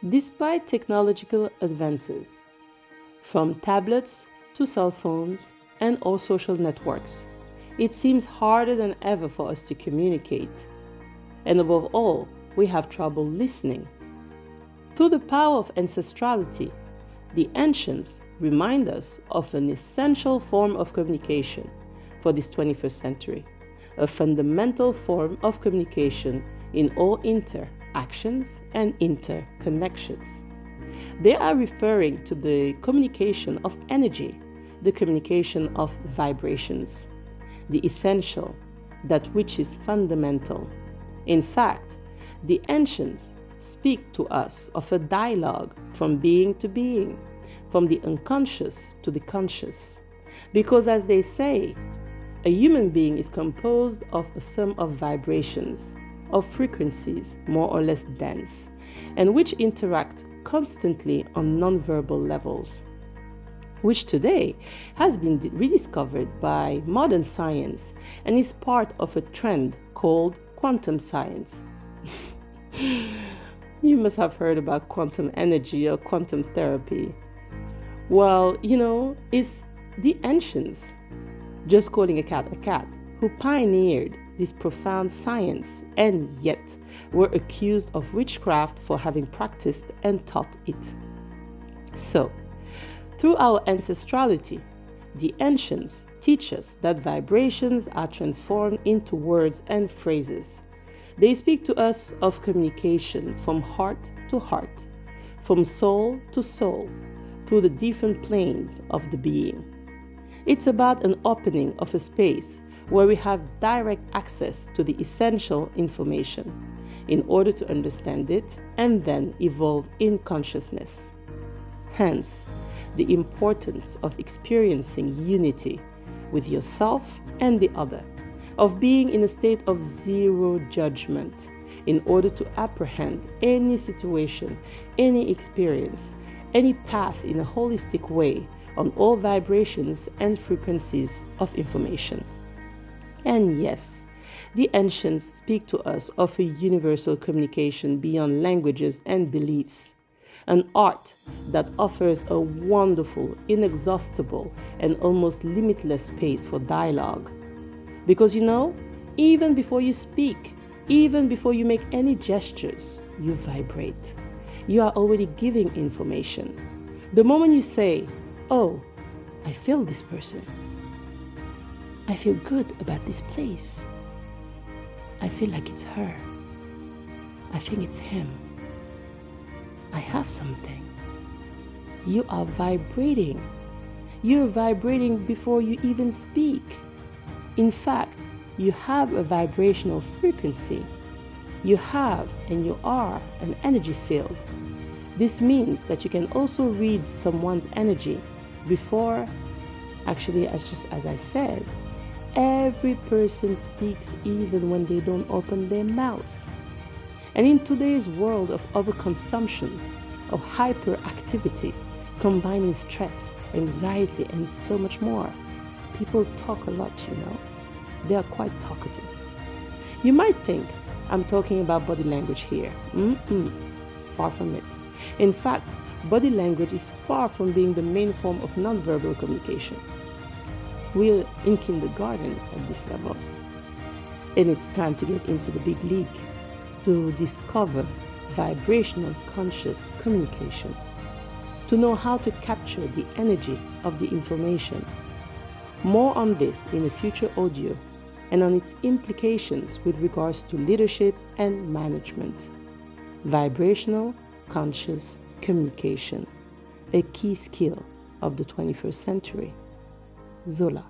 Despite technological advances, from tablets to cell phones and all social networks, it seems harder than ever for us to communicate. And above all, we have trouble listening. Through the power of ancestrality, the ancients remind us of an essential form of communication for this 21st century, a fundamental form of communication in all interactions and interconnections. They are referring to the communication of energy, the communication of vibrations, the essential, that which is fundamental. In fact, the ancients speak to us of a dialogue from being to being, from the unconscious to the conscious. Because as they say, a human being is composed of a sum of vibrations, of frequencies more or less dense, and which interact constantly on non-verbal levels, which today has been rediscovered by modern science and is part of a trend called quantum science. You must have heard about quantum energy or quantum therapy. Well, it's the ancients, just calling a cat, who pioneered this profound science and yet were accused of witchcraft for having practiced and taught it. So, through our ancestrality, the ancients teach us that vibrations are transformed into words and phrases. They speak to us of communication from heart to heart, from soul to soul, through the different planes of the being. It's about an opening of a space where we have direct access to the essential information in order to understand it and then evolve in consciousness. Hence, the importance of experiencing unity with yourself and the other, of being in a state of zero judgment in order to apprehend any situation, any experience, any path in a holistic way on all vibrations and frequencies of information. And yes, the ancients speak to us of a universal communication beyond languages and beliefs, an art that offers a wonderful, inexhaustible, and almost limitless space for dialogue. Because even before you speak, even before you make any gestures, you vibrate. You are already giving information. The moment you say, "Oh, I feel this person. I feel good about this place. I feel like it's her. I think it's him. I have something." You are vibrating. You're vibrating before you even speak. In fact, you have a vibrational frequency. You have and you are an energy field. This means that you can also read someone's energy before, actually, as I said, every person speaks even when they don't open their mouth. And in today's world of overconsumption, of hyperactivity, combining stress, anxiety, and so much more, people talk a lot, They are quite talkative. You might think I'm talking about body language here. Far from it. In fact, body language is far from being the main form of nonverbal communication. We're in kindergarten at this level. And it's time to get into the big league to discover vibrational conscious communication, to know how to capture the energy of the information. More on this in a future audio and on its implications with regards to leadership and management. Vibrational conscious communication, a key skill of the 21st century. Zola.